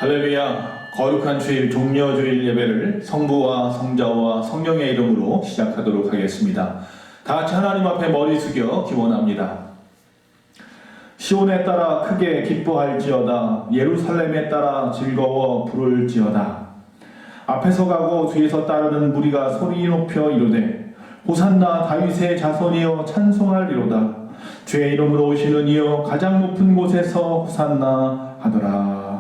할렐루야. 거룩한 주일 종려주일 예배를 성부와 성자와 성령의 이름으로 시작하도록 하겠습니다. 다 같이 하나님 앞에 머리 숙여 기원합니다. 시온에 따라 크게 기뻐할지어다. 예루살렘에 따라 즐거워 부를지어다. 앞에서 가고 뒤에서 따르는 무리가 소리 높여 이르되 호산나 다윗의 자손이여 찬송하리로다. 주의 이름으로 오시는 이여 가장 높은 곳에서 호산나 하더라.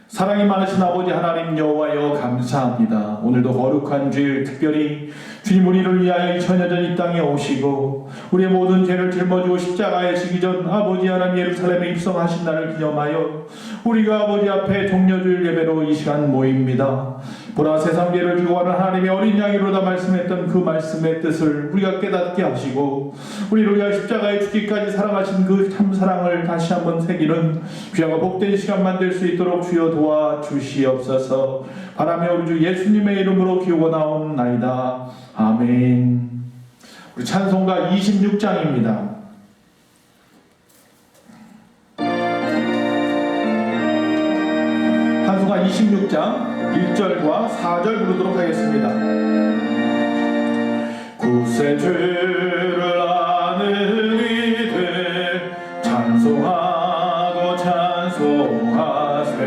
사랑이 많으신 아버지 하나님 여호와여 감사합니다. 오늘도 거룩한 주일 특별히 주님 우리를 위하여 2000여 전 이 땅에 오시고 우리의 모든 죄를 짊어지고 십자가에 지기 전 아버지 하나님 예루살렘에 입성하신 날을 기념하여 우리가 아버지 앞에 종려주일 예배로 이 시간 모입니다. 보라 세상 죄를 지고 가는 하나님의 어린 양이로다 말씀했던 그 말씀의 뜻을 우리가 깨닫게 하시고 우리를 위하여 십자가에 죽기까지 사랑하신 그 참사랑을 다시 한번 새기는 귀하고 복된 시간 만들 수 있도록 주여 도와주시옵소서. 바라며 우리 주 예수님의 이름으로 기원하옵나이다. 아멘. 우리 찬송가 26장입니다. 찬송가 26장 1절과 4절 부르도록 하겠습니다. 구세주를 아는 이들 찬송하고 찬송하세.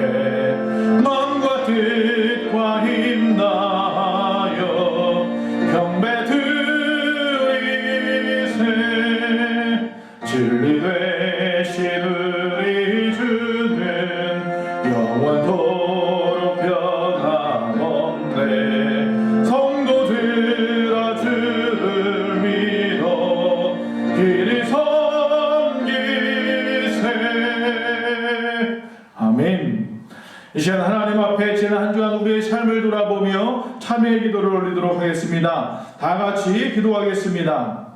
마음과 뜻과 힘 다하여 경배 드리세. 진리 되신 우리 주는 영원토록 변함없네. 성도들아 주를 믿어 길이 섬기세. 아멘. 이 시간 하나님 앞에 지난 한 주간 우리의 삶을 돌아보며 참회의 기도를 올리도록 하겠습니다. 다 같이 기도하겠습니다.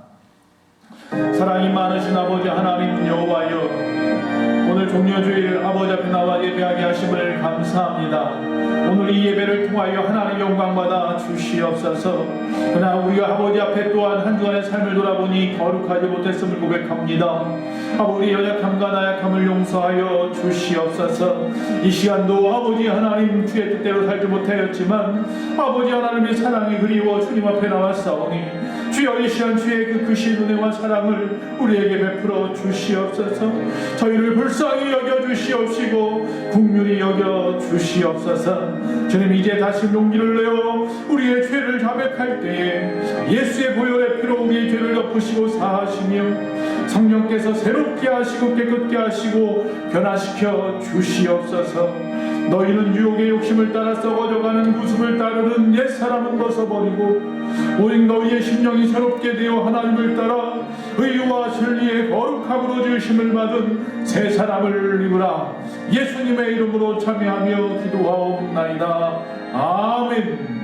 사랑이 많으신 아버지 하나님 여호와여, 오늘 종려주일 아버지 앞에 나와 예배하게 하심을 감사합니다. 오늘 이 예배를 통하여 하나님 영광받아 주시옵소서. 그러나 우리가 아버지 앞에 또한 한 주간의 삶을 돌아보니 거룩하지 못했음을 고백합니다. 아버지 연약함과 나약함을 용서하여 주시옵소서. 이 시간도 아버지 하나님 주의 뜻대로 살지 못하였지만 아버지 하나님의 사랑이 그리워 주님 앞에 나왔사오니 주여 이 시간 주의 그 크신 은혜와 사랑을 우리에게 베풀어 주시옵소서. 저희를 불쌍히 여겨 주시옵시고 긍휼히 여겨 주시옵소서. 주님 이제 다시 용기를 내어 우리의 죄를 자백할 때에 예수의 보혈의 피로 우리의 죄를 덮으시고 사하시며 성령께서 새롭게 하시고 깨끗게 하시고 변화시켜 주시옵소서. 너희는 유혹의 욕심을 따라 썩어져가는 구습을 따르는 옛사람은 벗어버리고 오직 너희의 심령이 새롭게 되어 하나님을 따라 의와 진리의 거룩함으로 지으심을 받은 새 사람을 입으라. 예수님의 이름으로 참여하며 기도하옵나이다. 아멘.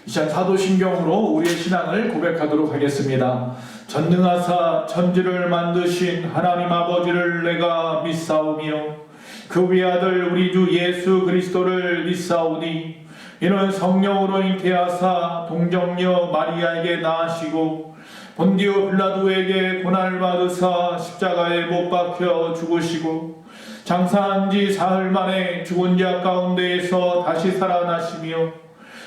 이 시간 사도신경으로 우리의 신앙을 고백하도록 하겠습니다. 전능하사 천지를 만드신 하나님 아버지를 내가 믿사오며 그 외아들 우리 주 예수 그리스도를 믿사오니 이는 성령으로 잉태하사 동정녀 마리아에게 낳으시고 본디오 빌라도에게 고난을 받으사 십자가에 못 박혀 죽으시고 장사한 지 사흘 만에 죽은 자 가운데에서 다시 살아나시며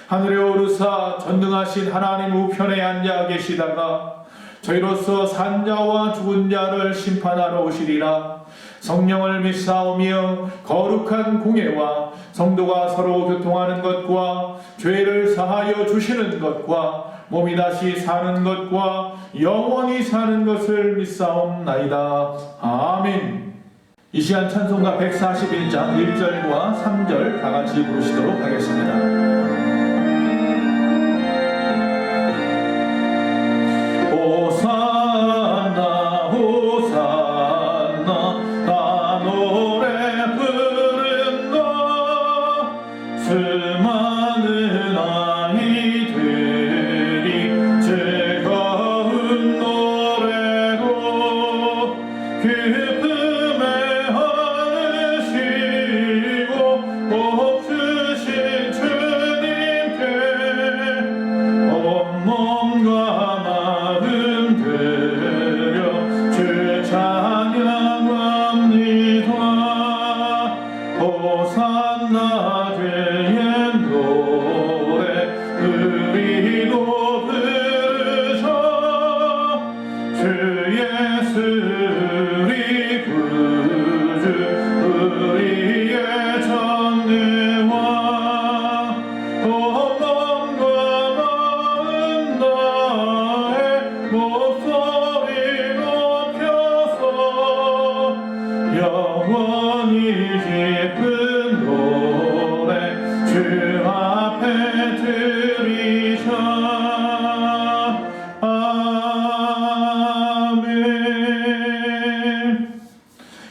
하늘에 오르사 전능하신 하나님 우편에 앉아 계시다가 저희로서 산 자와 죽은 자를 심판하러 오시리라. 성령을 믿사오며 거룩한 공예와 성도가 서로 교통하는 것과 죄를 사하여 주시는 것과 몸이 다시 사는 것과 영원히 사는 것을 믿사옵나이다. 아멘. 이 시간 찬송가 141장 1절과 3절 다 같이 부르시도록 하겠습니다. 호산나 호산나 나 노래 부른다. 수많은 아이들이 즐거운 노래로 기쁨에 하시고 복 주신 주님 영원히 기쁜 노래 주 앞에 드리자. 아멘.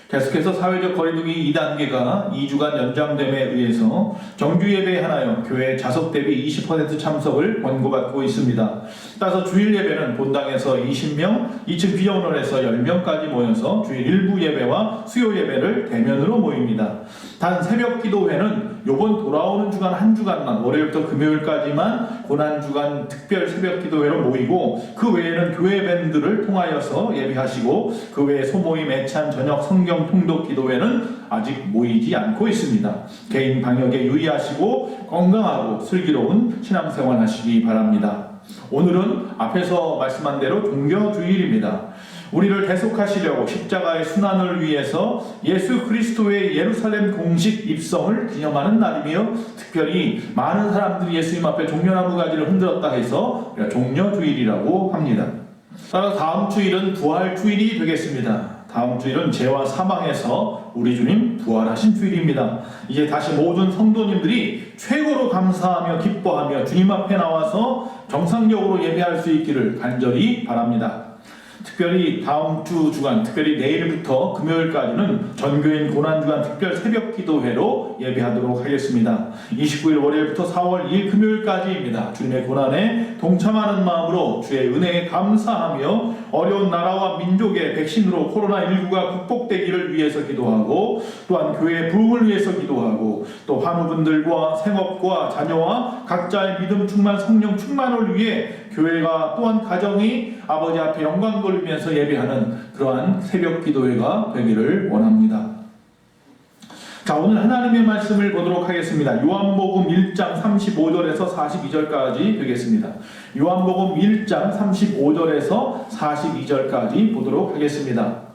계속해서 사회적 거리두기 2단계가 2주간 연장됨에 의해서 정규 예배에 한하여 교회 좌석 대비 20% 참석을 권고받고 있습니다. 따라서 주일 예배는 본당에서 20명, 2층 비정론에서 10명까지 모여서 주일 일부 예배와 수요 예배를 대면으로 모입니다. 단 새벽 기도회는 요번 돌아오는 주간 한 주간만 월요일부터 금요일까지만 고난주간 특별 새벽 기도회로 모이고, 그 외에는 교회 밴드를 통하여서 예배하시고, 그 외에 소모임, 애찬, 저녁 성경 통독 기도회는 아직 모이지 않고 있습니다. 개인 방역에 유의하시고 건강하고 슬기로운 신앙생활 하시기 바랍니다. 오늘은 앞에서 말씀한 대로 종교주일입니다. 우리를 대속하시려고 십자가의 순환을 위해서 예수 그리스도의 예루살렘 공식 입성을 기념하는 날이며, 특별히 많은 사람들이 예수님 앞에 종려나무 가지를 흔들었다 해서 종려주일이라고 합니다. 따라서 다음 주일은 부활주일이 되겠습니다. 다음 주일은 죄와 사망에서 우리 주님 부활하신 주일입니다. 이제 다시 모든 성도님들이 최고로 감사하며 기뻐하며 주님 앞에 나와서 정상적으로 예배할 수 있기를 간절히 바랍니다. 특별히 다음 주 주간, 특별히 내일부터 금요일까지는 전교인 고난주간 특별 새벽 기도회로 예배하도록 하겠습니다. 29일 월요일부터 4월 2일 금요일까지입니다. 주님의 고난에 동참하는 마음으로 주의 은혜에 감사하며 어려운 나라와 민족의 백신으로 코로나19가 극복되기를 위해서 기도하고, 또한 교회의 부흥을 위해서 기도하고, 또 환우분들과 생업과 자녀와 각자의 믿음 충만 성령 충만을 위해 교회가 또한 가정이 아버지 앞에 영광 돌리면서 예배하는 그러한 새벽 기도회가 되기를 원합니다. 자, 오늘 하나님의 말씀을 보도록 하겠습니다. 요한복음 1장 35절에서 42절까지 되겠습니다. 요한복음 1장 35절에서 42절까지 보도록 하겠습니다.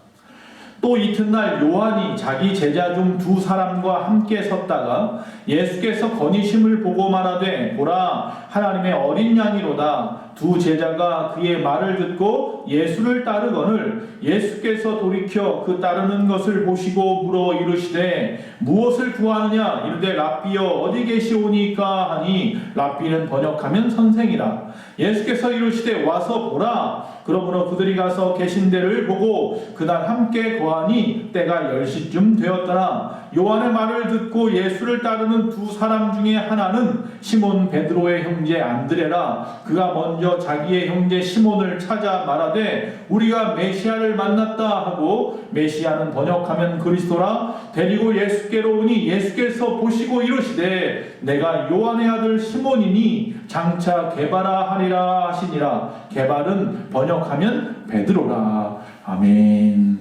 또 이튿날 요한이 자기 제자 중 두 사람과 함께 섰다가 예수께서 거니심을 보고 말하되, 보라, 하나님의 어린 양이로다. 두 제자가 그의 말을 듣고 예수를 따르거늘 예수께서 돌이켜 그 따르는 것을 보시고 물어 이르시되, 무엇을 구하느냐? 이르되, 랍비여 어디 계시오니까 하니, 랍비는 번역하면 선생이라. 예수께서 이르시되, 와서 보라. 그러므로 그들이 가서 계신 데를 보고 그날 함께 거하니 때가 10시쯤 되었더라. 요한의 말을 듣고 예수를 따르는 두 사람 중에 하나는 시몬 베드로의 형제 안드레라. 그가 먼저 자기의 형제 시몬을 찾아 말하되, 우리가 메시아를 만났다 하고, 메시아는 번역하면 그리스도라. 데리고 예수께로 오니 예수께서 보시고 이르시되, 내가 요한의 아들 시몬이니 장차 게바라 하리라 하시니라. 게발은 번역하면 베드로라. 아멘.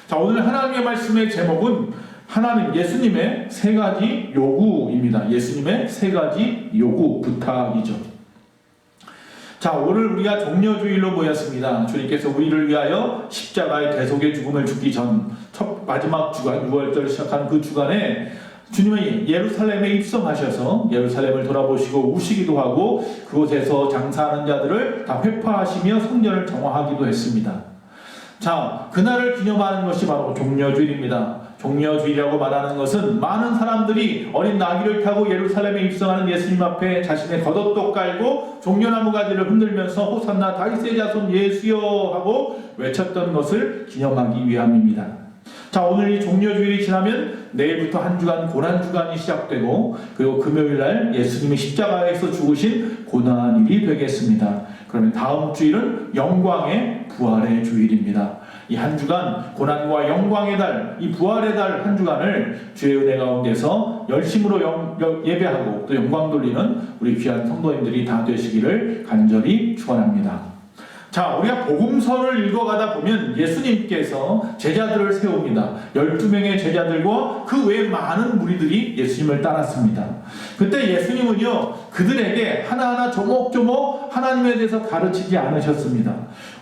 자, 오늘 하나님의 말씀의 제목은 하나님, 예수님의 세 가지 요구입니다. 예수님의 세 가지 요구, 부탁이죠. 자, 오늘 우리가 종려주일로 모였습니다. 주님께서 우리를 위하여 십자가의 대속의 죽음을 죽기 전 첫 마지막 주간, 6월절 시작한 그 주간에 주님이 예루살렘에 입성하셔서 예루살렘을 돌아보시고 우시기도 하고, 그곳에서 장사하는 자들을 다 회파하시며 성전을 정화하기도 했습니다. 자, 그날을 기념하는 것이 바로 종려주일입니다. 종려주일이라고 말하는 것은 많은 사람들이 어린 나귀를 타고 예루살렘에 입성하는 예수님 앞에 자신의 겉옷도 깔고 종려나무 가지를 흔들면서 호산나 다윗의 자손 예수여 하고 외쳤던 것을 기념하기 위함입니다. 자, 오늘 이 종려주일이 지나면 내일부터 한 주간 고난주간이 시작되고, 그리고 금요일날 예수님이 십자가에서 죽으신 고난일이 되겠습니다. 그러면 다음 주일은 영광의 부활의 주일입니다. 이 한 주간 고난과 영광의 달, 이 부활의 달 한 주간을 주의 은혜 가운데서 열심으로 예배하고 또 영광 돌리는 우리 귀한 성도님들이 다 되시기를 간절히 축원합니다. 자, 우리가 복음서를 읽어가다 보면 예수님께서 제자들을 세웁니다. 12명의 제자들과 그 외에 많은 무리들이 예수님을 따랐습니다. 그때 예수님은요, 그들에게 하나하나 조목조목 하나님에 대해서 가르치지 않으셨습니다.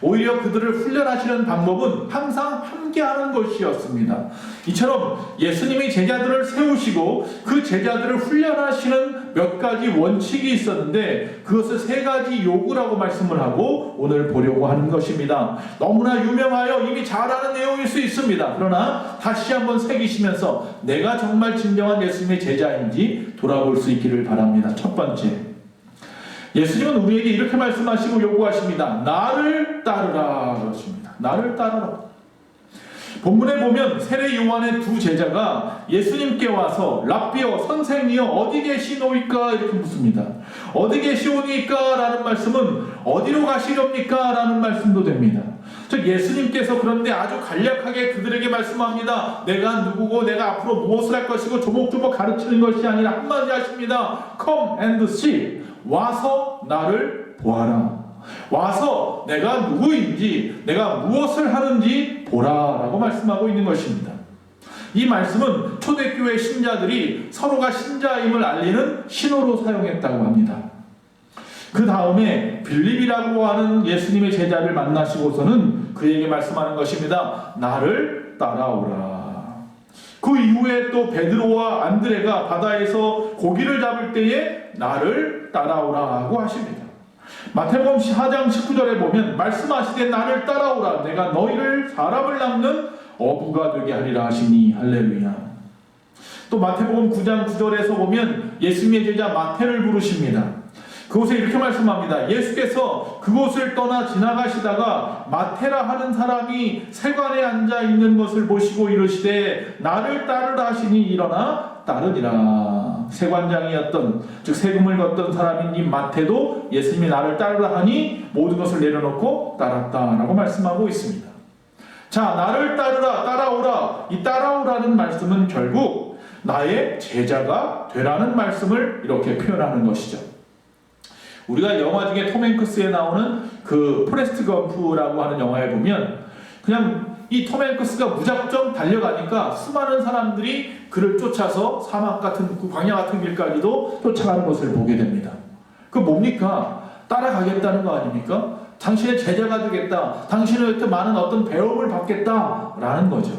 오히려 그들을 훈련하시는 방법은 항상 함께하는 것이었습니다. 이처럼 예수님이 제자들을 세우시고 그 제자들을 훈련하시는 몇 가지 원칙이 있었는데 그것을 세 가지 요구라고 말씀을 하고 오늘 보려고 하는 것입니다. 너무나 유명하여 이미 잘 아는 내용일 수 있습니다. 그러나 다시 한번 새기시면서 내가 정말 진정한 예수님의 제자인지 돌아볼 수 있기를 바랍니다. 첫 번째, 예수님은 우리에게 이렇게 말씀하시고 요구하십니다. 나를 따르라 그러십니다. 나를 따르라. 본문에 보면 세례 요한의 두 제자가 예수님께 와서 랍비여 선생이여 어디 계시노이까 이렇게 묻습니다. 어디 계시오니까 라는 말씀은 어디로 가시렵니까 라는 말씀도 됩니다. 즉 예수님께서 그런데 아주 간략하게 그들에게 말씀합니다. 내가 누구고 내가 앞으로 무엇을 할 것이고 조목조목 가르치는 것이 아니라 한마디 하십니다. Come and see. 와서 나를 보아라. 와서 내가 누구인지 내가 무엇을 하는지 보라라고 말씀하고 있는 것입니다. 이 말씀은 초대교회 신자들이 서로가 신자임을 알리는 신호로 사용했다고 합니다. 그 다음에 빌립이라고 하는 예수님의 제자를 만나시고서는 그에게 말씀하는 것입니다. 나를 따라오라. 그 이후에 또 베드로와 안드레가 바다에서 고기를 잡을 때에 나를 따라오라고 하십니다. 마태복음 4장 19절에 보면 말씀하시되 나를 따라오라 내가 너희를 사람을 낚는 어부가 되게 하리라 하시니 할렐루야. 또 마태복음 9장 9절에서 보면 예수님의 제자 마태를 부르십니다. 그곳에 이렇게 말씀합니다. 예수께서 그곳을 떠나 지나가시다가 마태라 하는 사람이 세관에 앉아 있는 것을 보시고 이르시되 나를 따르라 하시니 일어나 따르니라. 세관장이었던 즉 세금을 걷던 사람인 이 마태도 예수님이 나를 따르라 하니 모든 것을 내려놓고 따랐다라고 말씀하고 있습니다. 자, 나를 따르라 따라오라. 이 따라오라는 말씀은 결국 나의 제자가 되라는 말씀을 이렇게 표현하는 것이죠. 우리가 영화 중에 톰 행크스에 나오는 그 포레스트 검프라고 하는 영화에 보면 그냥 이 톰 행크스가 무작정 달려가니까 수많은 사람들이 그를 쫓아서 사막 같은 그 광야 같은 길까지도 쫓아가는 것을 보게 됩니다. 그 뭡니까? 따라가겠다는 거 아닙니까? 당신의 제자가 되겠다. 당신으로부터 많은 어떤 배움을 받겠다라는 거죠.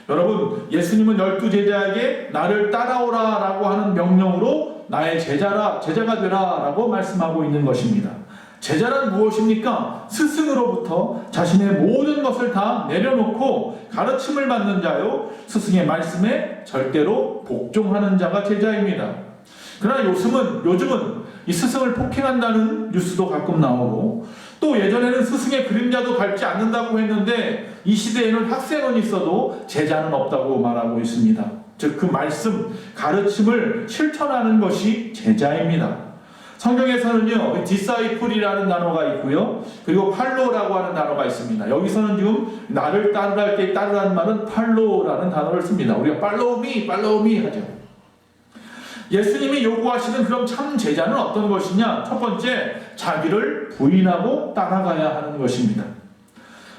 여러분, 예수님은 12제자에게 나를 따라오라라고 하는 명령으로 나의 제자가 되라라고 말씀하고 있는 것입니다. 제자란 무엇입니까? 스승으로부터 자신의 모든 것을 다 내려놓고 가르침을 받는 자요, 스승의 말씀에 절대로 복종하는 자가 제자입니다. 그러나 요즘은 이 스승을 폭행한다는 뉴스도 가끔 나오고 또 예전에는 스승의 그림자도 밟지 않는다고 했는데 이 시대에는 학생은 있어도 제자는 없다고 말하고 있습니다. 즉 그 말씀, 가르침을 실천하는 것이 제자입니다. 성경에서는요, disciple이라는 단어가 있고요, 그리고 팔로라고 하는 단어가 있습니다. 여기서는 지금 나를 따르라 할 때 따르라는 말은 팔로라는 단어를 씁니다. 우리가 follow me 하죠. 예수님이 요구하시는 그럼 참 제자는 어떤 것이냐? 첫 번째, 자기를 부인하고 따라가야 하는 것입니다.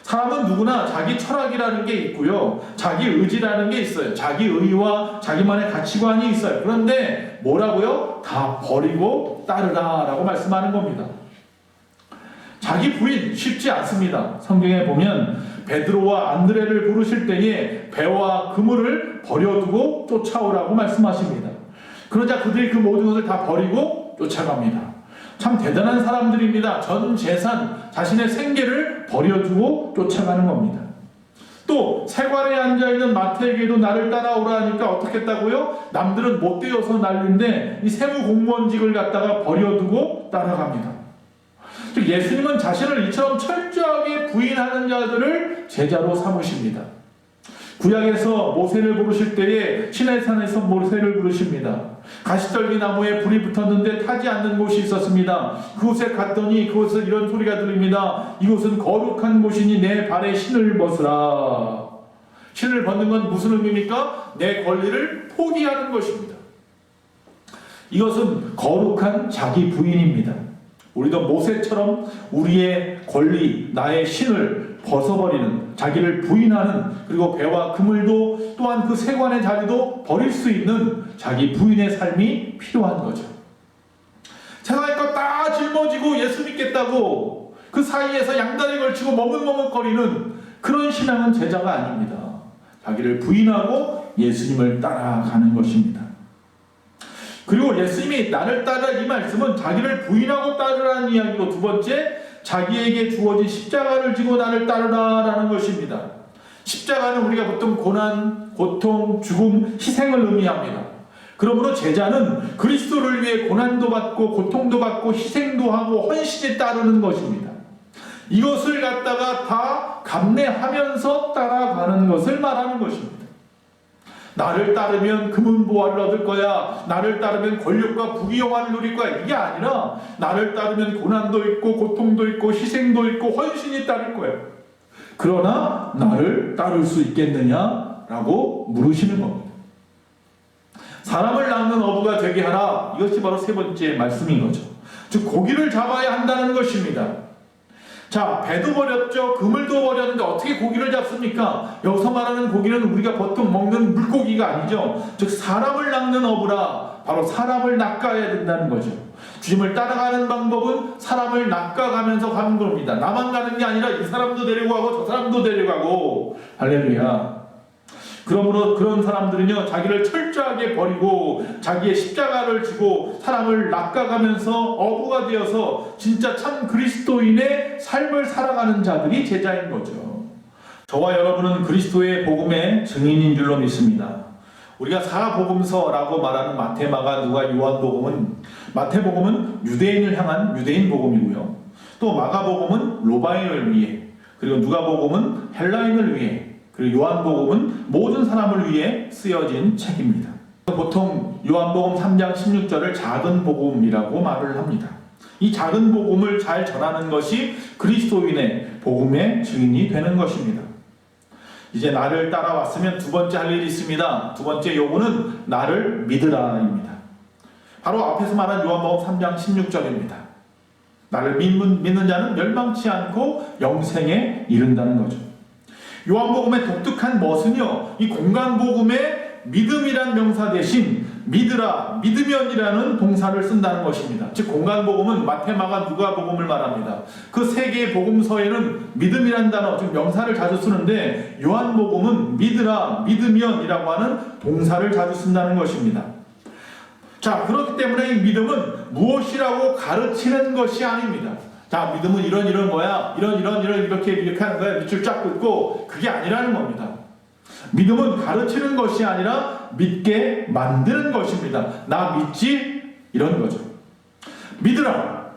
사람은 누구나 자기 철학이라는 게 있고요, 자기 의지라는 게 있어요. 자기 의와 자기만의 가치관이 있어요. 그런데 뭐라고요? 다 버리고 따르라 라고 말씀하는 겁니다. 자기 부인 쉽지 않습니다. 성경에 보면 베드로와 안드레를 부르실 때에 배와 그물을 버려두고 쫓아오라고 말씀하십니다. 그러자 그들이 그 모든 것을 다 버리고 쫓아갑니다. 참 대단한 사람들입니다. 전 재산, 자신의 생계를 버려두고 쫓아가는 겁니다. 또 세관에 앉아있는 마태에게도 나를 따라오라 하니까 어떻게 했다고요? 남들은 못되어서 난리인데 이 세무 공무원직을 갖다가 버려두고 따라갑니다. 즉 예수님은 자신을 이처럼 철저하게 부인하는 자들을 제자로 삼으십니다. 구약에서 모세를 부르실 때에 시내산에서 모세를 부르십니다. 가시떨기 나무에 불이 붙었는데 타지 않는 곳이 있었습니다. 그곳에 갔더니 그곳에서 이런 소리가 들립니다. 이곳은 거룩한 곳이니 내 발에 신을 벗으라. 신을 벗는 건 무슨 의미입니까? 내 권리를 포기하는 것입니다. 이것은 거룩한 자기 부인입니다. 우리도 모세처럼 우리의 권리, 나의 신을 벗어버리는, 자기를 부인하는, 그리고 배와 그물도 또한 그 세관의 자리도 버릴 수 있는 자기 부인의 삶이 필요한 거죠. 세상의 것 다 짊어지고 예수 믿겠다고 그 사이에서 양다리 걸치고 머뭇머뭇거리는 그런 신앙은 제자가 아닙니다. 자기를 부인하고 예수님을 따라가는 것입니다. 그리고 예수님이 나를 따르라 이 말씀은 자기를 부인하고 따르라는 이야기고, 두 번째, 자기에게 주어진 십자가를 지고 나를 따르라라는 것입니다. 십자가는 우리가 보통 고난, 고통, 죽음, 희생을 의미합니다. 그러므로 제자는 그리스도를 위해 고난도 받고 고통도 받고 희생도 하고 헌신에 따르는 것입니다. 이것을 갖다가 다 감내하면서 따라가는 것을 말하는 것입니다. 나를 따르면 금은보화를 얻을 거야, 나를 따르면 권력과 부귀영화를 누릴 거야, 이게 아니라 나를 따르면 고난도 있고 고통도 있고 희생도 있고 헌신이 따를 거야. 그러나 나를 따를 수 있겠느냐라고 물으시는 겁니다. 사람을 낚는 어부가 되게 하라, 이것이 바로 세 번째 말씀인 거죠. 즉 고기를 잡아야 한다는 것입니다. 자, 배도 버렸죠. 그물도 버렸는데 어떻게 고기를 잡습니까? 여기서 말하는 고기는 우리가 보통 먹는 물고기가 아니죠. 즉 사람을 낚는 어부라, 바로 사람을 낚아야 된다는 거죠. 주님을 따라가는 방법은 사람을 낚아가면서 가는 겁니다. 나만 가는 게 아니라 이 사람도 데리고 가고 저 사람도 데려가고. 할렐루야. 그러므로 그런 사람들은요, 자기를 철저하게 버리고 자기의 십자가를 지고 사람을 낚아가면서 어부가 되어서 진짜 참 그리스도인의 삶을 살아가는 자들이 제자인 거죠. 저와 여러분은 그리스도의 복음의 증인인 줄로 믿습니다. 우리가 사복음서라고 말하는 마태, 마가, 누가, 요한복음은, 마태복음은 유대인을 향한 유대인 복음이고요, 또 마가복음은 로마인을 위해, 그리고 누가복음은 헬라인을 위해, 그리고 요한복음은 모든 사람을 위해 쓰여진 책입니다. 보통 요한복음 3장 16절을 작은 복음이라고 말을 합니다. 이 작은 복음을 잘 전하는 것이 그리스도인의 복음의 증인이 되는 것입니다. 이제 나를 따라왔으면 두 번째 할 일이 있습니다. 두 번째 요구는 나를 믿으라입니다. 바로 앞에서 말한 요한복음 3장 16절입니다. 나를 믿는 자는 멸망치 않고 영생에 이른다는 거죠. 요한복음의 독특한 멋은요, 이 공간복음의 믿음이란 명사 대신 믿으라, 믿으면이라는 동사를 쓴다는 것입니다. 즉 공간복음은 마태, 마가, 누가복음을 말합니다. 그 세 개의 복음서에는 믿음이란 단어, 즉 명사를 자주 쓰는데, 요한복음은 믿으라, 믿으면이라고 하는 동사를 자주 쓴다는 것입니다. 자, 그렇기 때문에 이 믿음은 무엇이라고 가르치는 것이 아닙니다. 자, 믿음은 이런 거야, 이렇게 하는 거야, 밑줄 쫙 긋고, 그게 아니라는 겁니다. 믿음은 가르치는 것이 아니라 믿게 만드는 것입니다. 나 믿지? 이런 거죠. 믿으라.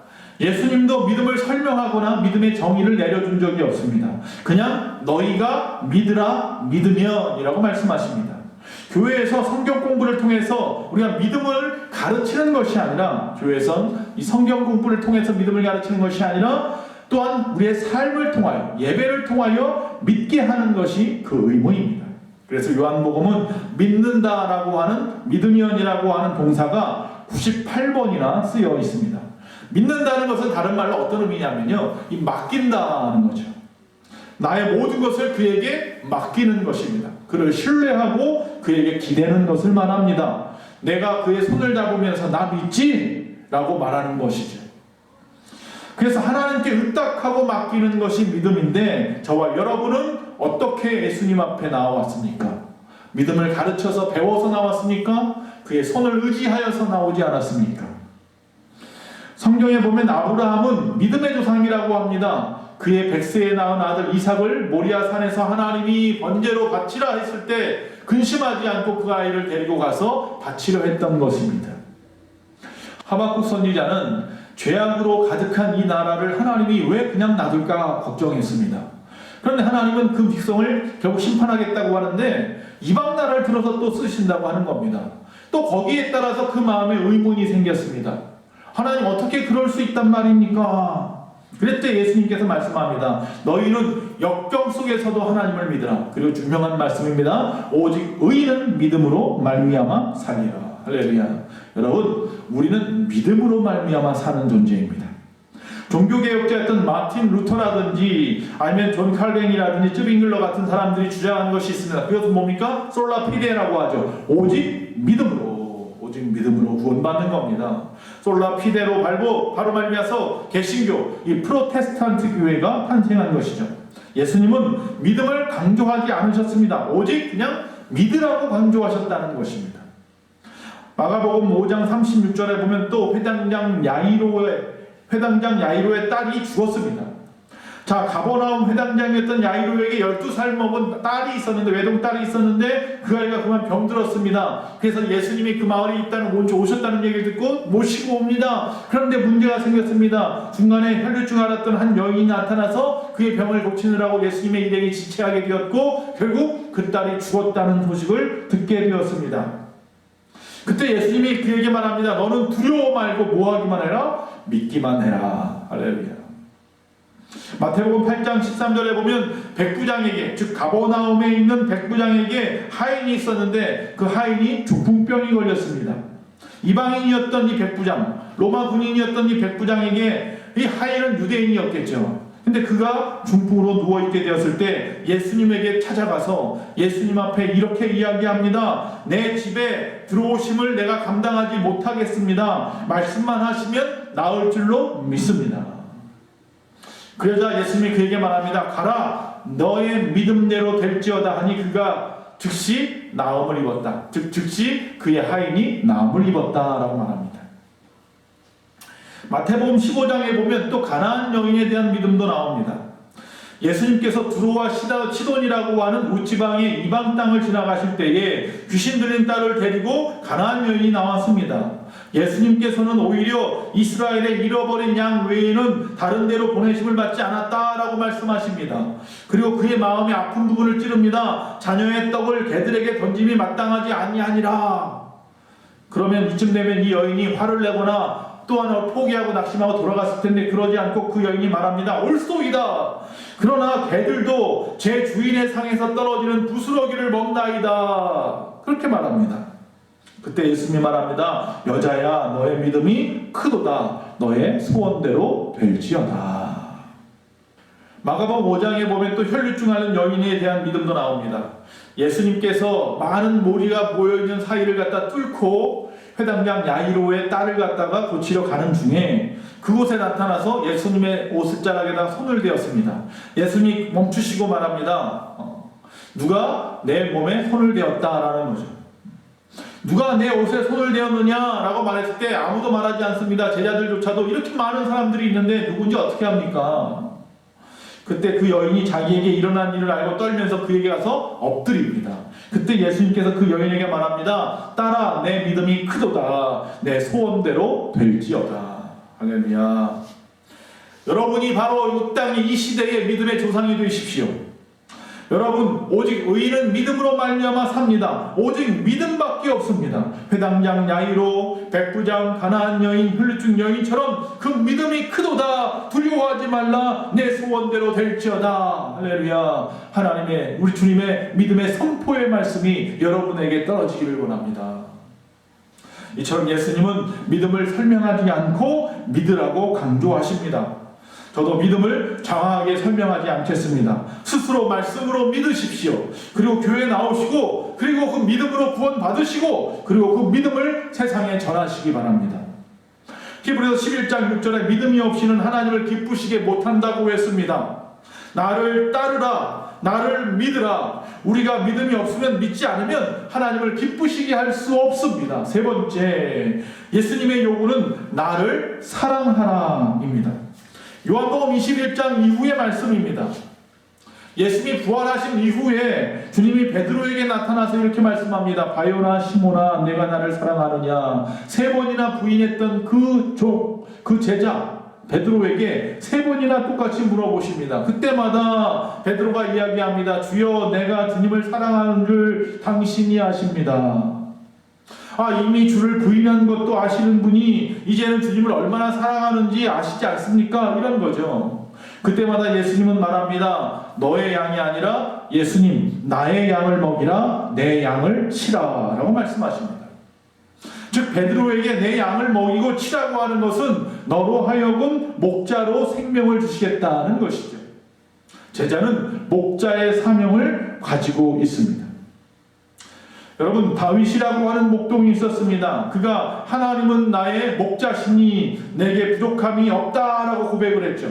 예수님도 믿음을 설명하거나 믿음의 정의를 내려준 적이 없습니다. 그냥 너희가 믿으라, 믿으면이라고 말씀하십니다. 교회에서 성경 공부를 통해서 우리가 믿음을 가르치는 것이 아니라, 교회에선 이 성경 공부를 통해서 믿음을 가르치는 것이 아니라, 또한 우리의 삶을 통하여, 예배를 통하여 믿게 하는 것이 그 의무입니다. 그래서 요한복음은 믿는다라고 하는, 믿으면이라고 하는 동사가 98번이나 쓰여 있습니다. 믿는다는 것은 다른 말로 어떤 의미냐면요, 이 맡긴다는 거죠. 나의 모든 것을 그에게 맡기는 것입니다. 그를 신뢰하고 그에게 기대는 것을 말합니다. 내가 그의 손을 잡으면서 나 믿지? 라고 말하는 것이죠. 그래서 하나님께 의탁하고 맡기는 것이 믿음인데, 저와 여러분은 어떻게 예수님 앞에 나왔습니까? 믿음을 가르쳐서 배워서 나왔습니까? 그의 손을 의지하여서 나오지 않았습니까? 성경에 보면 아브라함은 믿음의 조상이라고 합니다. 그의 100세에 낳은 아들 이삭을 모리아산에서 하나님이 번제로 바치라 했을 때 근심하지 않고 그 아이를 데리고 가서 바치려 했던 것입니다. 하박국 선지자는 죄악으로 가득한 이 나라를 하나님이 왜 그냥 놔둘까 걱정했습니다. 그런데 하나님은 그 백성을 결국 심판하겠다고 하는데 이방 나라를 들어서 또 쓰신다고 하는 겁니다. 또 거기에 따라서 그 마음에 의문이 생겼습니다. 하나님 어떻게 그럴 수 있단 말입니까? 그랬더니 예수님께서 말씀합니다. 너희는 역경 속에서도 하나님을 믿으라. 그리고 유명한 말씀입니다. 오직 의인은 믿음으로 말미암아 살리라. 할렐루야. 여러분, 우리는 믿음으로 말미암아 사는 존재입니다. 종교개혁자였던 마틴 루터라든지 아니면 존 칼뱅이라든지 쯔빙글러 같은 사람들이 주장하는 것이 있습니다. 그것은 뭡니까? 솔라 피데라고 하죠. 오직 믿음으로. 오직 믿음으로 구원받는 겁니다. 솔라 피데로 바로 말미암아서 개신교, 이 프로테스탄트 교회가 탄생한 것이죠. 예수님은 믿음을 강조하지 않으셨습니다. 오직 그냥 믿으라고 강조하셨다는 것입니다. 마가복음 5장 36절에 보면 또 회당장 야이로의 딸이 죽었습니다. 자, 가버나움 회당장이었던 야이로에게 12살 먹은 딸이 있었는데, 외동딸이 있었는데 그 아이가 그만 병들었습니다. 그래서 예수님이 그 마을에 오셨다는 얘기를 듣고 모시고 옵니다. 그런데 문제가 생겼습니다. 중간에 혈류증 앓았던 한 여인이 나타나서 그의 병을 고치느라고 예수님의 일행이 지체하게 되었고, 결국 그 딸이 죽었다는 소식을 듣게 되었습니다. 그때 예수님이 그에게 말합니다. 너는 두려워 말고 뭐하기만 해라? 믿기만 해라. 할렐루야. 마태복음 8장 13절에 보면 백부장에게, 즉 가버나움에 있는 백부장에게 하인이 있었는데 그 하인이 중풍병이 걸렸습니다. 이방인이었던 이 백부장, 로마 군인이었던 이 백부장에게, 이 하인은 유대인이었겠죠. 근데 그가 중풍으로 누워있게 되었을 때 예수님에게 찾아가서 예수님 앞에 이렇게 이야기합니다. 내 집에 들어오심을 내가 감당하지 못하겠습니다. 말씀만 하시면 나을 줄로 믿습니다. 그러자 예수님이 그에게 말합니다. 가라, 너의 믿음대로 될지어다 하니 그가 즉시 나음을 입었다. 즉시 그의 하인이 나음을 입었다라고 말합니다. 마태복음 15장에 보면 또 가나안 여인에 대한 믿음도 나옵니다. 예수님께서 두로와 시돈이라고 하는 우지방의 이방 땅을 지나가실 때에 귀신 들린 딸을 데리고 가나안 여인이 나왔습니다. 예수님께서는 오히려 이스라엘의 잃어버린 양 외에는 다른 데로 보내심을 받지 않았다라고 말씀하십니다. 그리고 그의 마음의 아픈 부분을 찌릅니다. 자녀의 떡을 개들에게 던짐이 마땅하지 아니하니라. 그러면 이쯤 되면 이 여인이 화를 내거나 또 하나 포기하고 낙심하고 돌아갔을 텐데, 그러지 않고 그 여인이 말합니다. 옳소이다. 그러나 개들도 제 주인의 상에서 떨어지는 부스러기를 먹나이다. 그렇게 말합니다. 그때 예수님이 말합니다. 여자야, 너의 믿음이 크도다. 너의 소원대로 될지어다. 마가복음 5장에 보면 또 혈류증하는 여인에 대한 믿음도 나옵니다. 예수님께서 많은 무리가 모여있는 사이를 갖다 뚫고 회당장 야이로의 딸을 갖다가 고치러 가는 중에 그곳에 나타나서 예수님의 옷자락에다 손을 대었습니다. 예수님이 멈추시고 말합니다. 누가 내 몸에 손을 대었다라는 거죠. 누가 내 옷에 손을 대었느냐라고 말했을 때 아무도 말하지 않습니다. 제자들조차도 이렇게 많은 사람들이 있는데 누군지 어떻게 합니까? 그때 그 여인이 자기에게 일어난 일을 알고 떨면서 그에게 가서 엎드립니다. 그때 예수님께서 그 여인에게 말합니다. 딸아, 내 믿음이 크도다. 내 소원대로 될지어다. 할렐루야. 여러분이 바로 이 땅의 이 시대의 믿음의 조상이 되십시오. 여러분, 오직 의인은 믿음으로 말미암아 삽니다. 오직 믿음밖에 없습니다. 회당장 야이로, 백부장, 가나안 여인, 혈류증 여인처럼 그 믿음이 크도다. 두려워하지 말라. 내 소원대로 될지어다. 할렐루야. 하나님의, 우리 주님의 믿음의 선포의 말씀이 여러분에게 떨어지기를 원합니다. 이처럼 예수님은 믿음을 설명하지 않고 믿으라고 강조하십니다. 저도 믿음을 장황하게 설명하지 않겠습니다. 스스로 말씀으로 믿으십시오. 그리고 교회에 나오시고, 그리고 그 믿음으로 구원 받으시고, 그리고 그 믿음을 세상에 전하시기 바랍니다. 히브리서 11장 6절에 믿음이 없이는 하나님을 기쁘시게 못한다고 했습니다. 나를 따르라, 나를 믿으라. 우리가 믿음이 없으면, 믿지 않으면 하나님을 기쁘시게 할 수 없습니다. 세 번째, 예수님의 요구는 나를 사랑하라입니다. 요한복음 21장 이후의 말씀입니다. 예수님이 부활하신 이후에 주님이 베드로에게 나타나서 이렇게 말씀합니다. 바요나 시모나, 내가 나를 사랑하느냐. 세 번이나 부인했던 그 제자 베드로에게 세 번이나 똑같이 물어보십니다. 그때마다 베드로가 이야기합니다. 주여, 내가 주님을 사랑하는 줄 당신이 아십니다. 이미 주를 부인한 것도 아시는 분이 이제는 주님을 얼마나 사랑하는지 아시지 않습니까? 이런 거죠. 그때마다 예수님은 말합니다. 너의 양이 아니라 예수님, 나의 양을 먹이라, 내 양을 치라 라고 말씀하십니다. 즉 베드로에게 내 양을 먹이고 치라고 하는 것은 너로 하여금 목자로 생명을 주시겠다는 것이죠. 제자는 목자의 사명을 가지고 있습니다. 여러분, 다윗이라고 하는 목동이 있었습니다. 그가 하나님은 나의 목자시니 내게 부족함이 없다라고 고백을 했죠.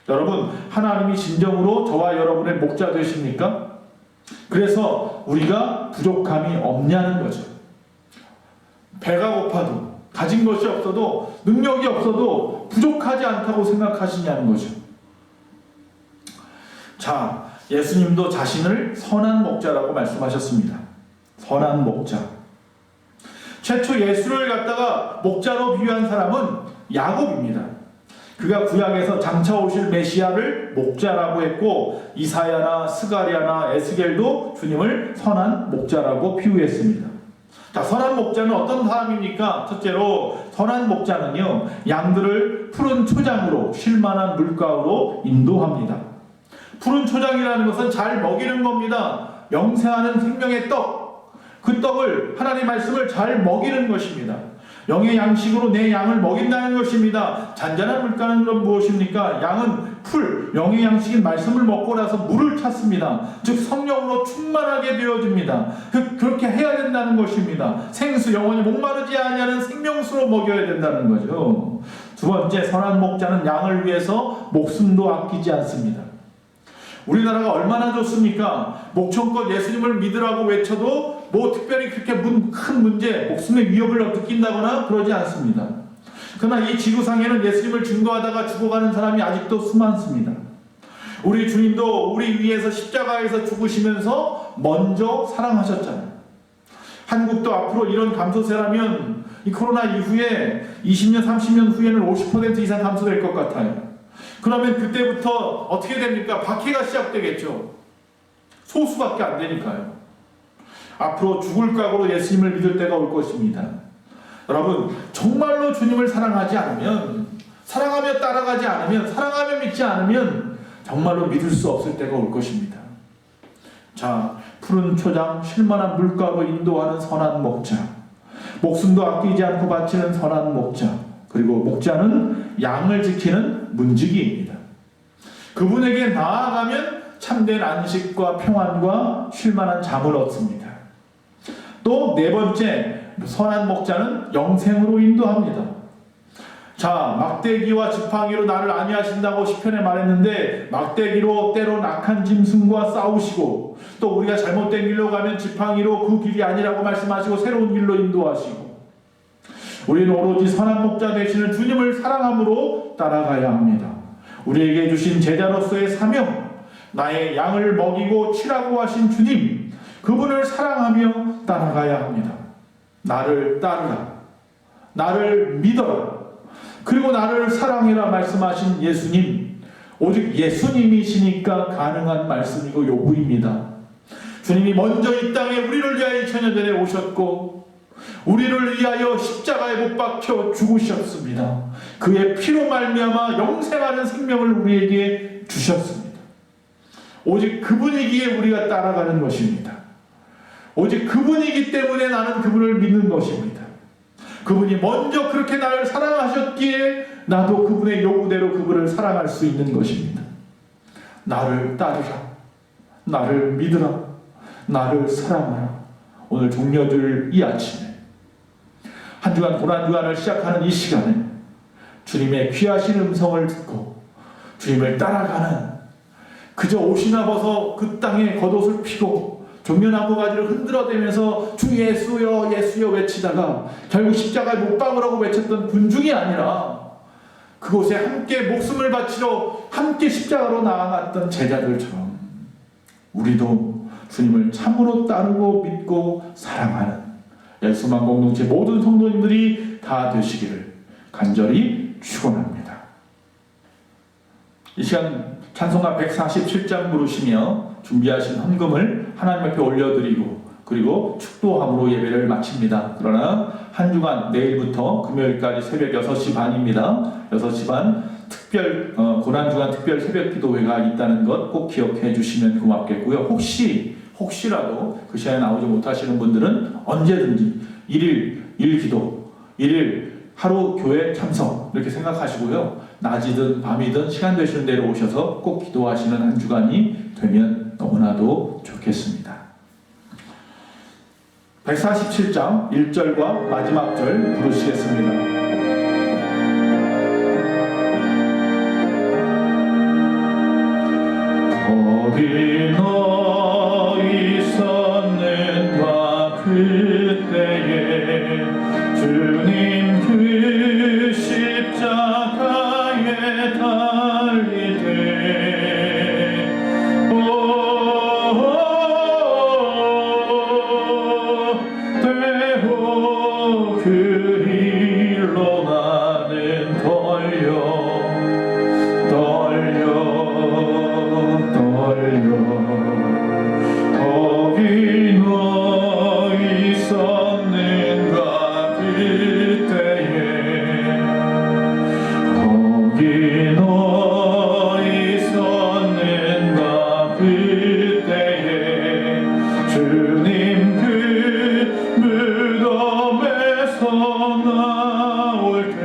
여러분, 하나님이 진정으로 저와 여러분의 목자 되십니까? 그래서 우리가 부족함이 없냐는 거죠. 배가 고파도, 가진 것이 없어도, 능력이 없어도 부족하지 않다고 생각하시냐는 거죠. 자, 예수님도 자신을 선한 목자라고 말씀하셨습니다. 선한 목자. 최초 예수를 갖다가 목자로 비유한 사람은 야곱입니다. 그가 구약에서 장차 오실 메시아를 목자라고 했고, 이사야나 스가랴나 에스겔도 주님을 선한 목자라고 비유했습니다. 자, 선한 목자는 어떤 사람입니까? 첫째로 선한 목자는요, 양들을 푸른 초장으로 쉴만한 물가로 인도합니다. 푸른 초장이라는 것은 잘 먹이는 겁니다. 영생하는 생명의 떡, 그 떡을, 하나님의 말씀을 잘 먹이는 것입니다. 영의 양식으로 내 양을 먹인다는 것입니다. 잔잔한 물가는 그럼 무엇입니까? 양은 풀, 영의 양식인 말씀을 먹고 나서 물을 찾습니다. 즉 성령으로 충만하게 되어집니다. 그렇게 해야 된다는 것입니다. 생수, 영원히 목마르지 아니하는 생명수로 먹여야 된다는 거죠. 두 번째, 선한 목자는 양을 위해서 목숨도 아끼지 않습니다. 우리나라가 얼마나 좋습니까? 목청껏 예수님을 믿으라고 외쳐도 뭐 특별히 그렇게 큰 문제, 목숨의 위협을 느낀다거나 그러지 않습니다. 그러나 이 지구상에는 예수님을 증거하다가 죽어가는 사람이 아직도 수많습니다. 우리 주님도 우리 위해서 십자가에서 죽으시면서 먼저 사랑하셨잖아요. 한국도 앞으로 이런 감소세라면 이 코로나 이후에 20년, 30년 후에는 50% 이상 감소될 것 같아요. 그러면 그때부터 어떻게 됩니까? 박해가 시작되겠죠. 소수밖에 안 되니까요. 앞으로 죽을 각오로 예수님을 믿을 때가 올 것입니다. 여러분, 정말로 주님을 사랑하지 않으면, 사랑하며 따라가지 않으면, 사랑하며 믿지 않으면 정말로 믿을 수 없을 때가 올 것입니다. 자, 푸른 초장, 쉴만한 물가로 인도하는 선한 목자, 목숨도 아끼지 않고 바치는 선한 목자, 그리고 목자는 양을 지키는 문지기입니다. 그분에게 나아가면 참된 안식과 평안과 쉴만한 잠을 얻습니다. 또 네 번째, 선한 목자는 영생으로 인도합니다. 자, 막대기와 지팡이로 나를 안위하신다고 시편에 말했는데, 막대기로 때론 악한 짐승과 싸우시고, 또 우리가 잘못된 길로 가면 지팡이로 그 길이 아니라고 말씀하시고 새로운 길로 인도하시고, 우리는 오로지 선한 목자 되시는 주님을 사랑함으로 따라가야 합니다. 우리에게 주신 제자로서의 사명, 나의 양을 먹이고 치라고 하신 주님, 그분을 사랑하며 따라가야 합니다. 나를 따르라, 나를 믿어라, 그리고 나를 사랑해라 말씀하신 예수님, 오직 예수님이시니까 가능한 말씀이고 요구입니다. 주님이 먼저 이 땅에 우리를 위하여 2000년 전에 오셨고, 우리를 위하여 십자가에 못 박혀 죽으셨습니다. 그의 피로 말미암아 영생하는 생명을 우리에게 주셨습니다. 오직 그분이기에 우리가 따라가는 것입니다. 오직 그분이기 때문에 나는 그분을 믿는 것입니다. 그분이 먼저 그렇게 나를 사랑하셨기에 나도 그분의 요구대로 그분을 사랑할 수 있는 것입니다. 나를 따르라, 나를 믿으라, 나를 사랑하라. 오늘 종려줄 이 아침에, 한 주간 고난주간을 시작하는 이 시간에 주님의 귀하신 음성을 듣고 주님을 따라가는, 그저 옷이나 벗어 그 땅에 겉옷을 피고 종려나무 가지를 흔들어대면서 주 예수여 예수여 외치다가 결국 십자가에 못 박으라고 외쳤던 군중이 아니라, 그곳에 함께 목숨을 바치러 함께 십자가로 나아갔던 제자들처럼 우리도 주님을 참으로 따르고 믿고 사랑하는 열소만 공동체 모든 성도님들이 다 되시기를 간절히 축원합니다. 이 시간 찬송가 147장 부르시며 준비하신 헌금을 하나님 앞에 올려드리고, 그리고 축도함으로 예배를 마칩니다. 그러나 한 주간 내일부터 금요일까지 새벽 6시 반입니다. 6시 반 특별 고난주간 특별 새벽 기도회가 있다는 것 꼭 기억해 주시면 고맙겠고요. 혹시라도 그 시간에 나오지 못하시는 분들은 언제든지 1일 1기도, 1일 하루 교회 참석 이렇게 생각하시고요. 낮이든 밤이든 시간 되시는 대로 오셔서 꼭 기도하시는 한 주간이 되면 너무나도 좋겠습니다. 147장 1절과 마지막 절 부르시겠습니다. 거기 너희 섰는가 그때에 주님 그 십자가에 달리되 되고 그 일로 나는 떨려 거기 너희 섰는가 그때에 거기 너희 섰는가 그때에 주님 그 무덤에서 나올 때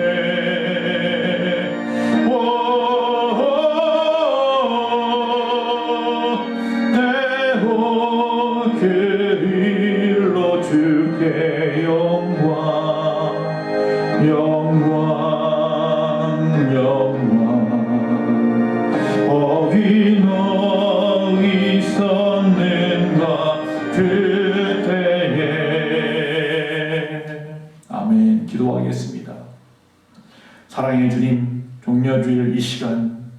그 일로 주께 영광 거기 너희 섰는가 그때에. 아멘. 기도하겠습니다. 사랑의 주님, 종려주일 이 시간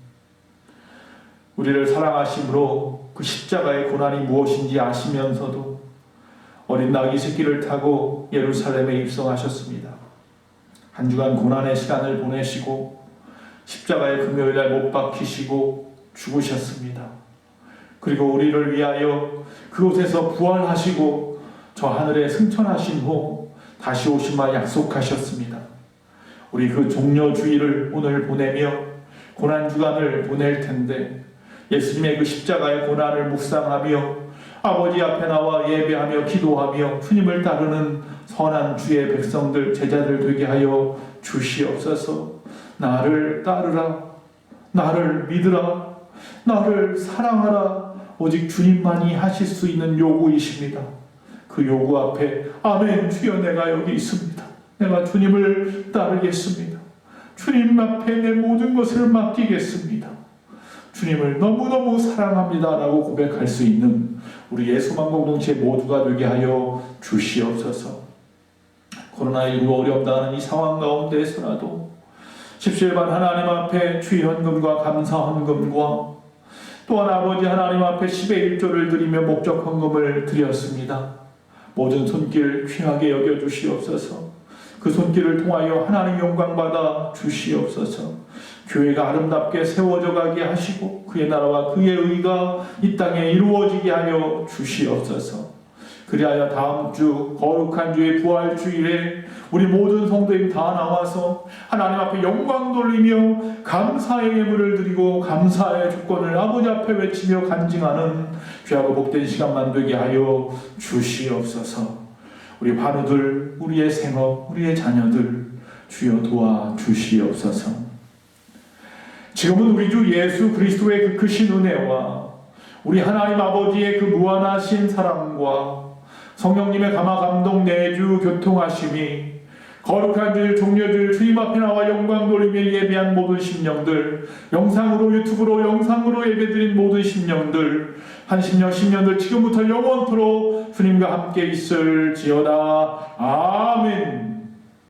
우리를 사랑하심으로 그 십자가의 고난이 무엇인지 아시면서도 어린 나귀 새끼를 타고 예루살렘에 입성하셨습니다. 한 주간 고난의 시간을 보내시고 십자가의 금요일날 못 박히시고 죽으셨습니다. 그리고 우리를 위하여 그곳에서 부활하시고 저 하늘에 승천하신 후 다시 오심을 약속하셨습니다. 우리 그 종려주일을 오늘 보내며 고난주간을 보낼 텐데 예수님의 그 십자가의 고난을 묵상하며 아버지 앞에 나와 예배하며 기도하며 주님을 따르는 선한 주의 백성들 제자들 되게 하여 주시옵소서. 나를 따르라, 나를 믿으라, 나를 사랑하라. 오직 주님만이 하실 수 있는 요구이십니다. 그 요구 앞에 아멘 주여 내가 여기 있습니다. 내가 주님을 따르겠습니다. 주님 앞에 내 모든 것을 맡기겠습니다. 주님을 너무너무 사랑합니다 라고 고백할 수 있는 우리 예수만 공동체 모두가 되게 하여 주시옵소서. 코로나19 어렵다는 이 상황 가운데서라도 십시일반 하나님 앞에 주의 헌금과 감사 헌금과 또한 아버지 하나님 앞에 10의 1조를 드리며 목적 헌금을 드렸습니다. 모든 손길 귀하게 여겨주시옵소서. 그 손길을 통하여 하나님 영광받아 주시옵소서. 교회가 아름답게 세워져 가게 하시고 그의 나라와 그의 의가 이 땅에 이루어지게 하여 주시옵소서. 그리하여 다음 주 거룩한 주의 부활주일에 우리 모든 성도님 다 나와서 하나님 앞에 영광 돌리며 감사의 예물을 드리고 감사의 조건을 아버지 앞에 외치며 간증하는 귀하고 복된 시간만 되게 하여 주시옵소서. 우리 환우들, 우리의 생업, 우리의 자녀들 주여 도와 주시옵소서. 지금은 우리 주 예수 그리스도의 그 크신 은혜와 우리 하나님 아버지의 그 무한하신 사랑과 성령님의 감화 감동 내주 교통하심이 거룩한 주일 종려주일 주님 앞에 나와 영광 돌리며 예배한 모든 심령들, 영상으로 유튜브로 영상으로 예배드린 모든 심령들, 한 10년 10년들 지금부터 영원토록 주님과 함께 있을지어다. 아멘.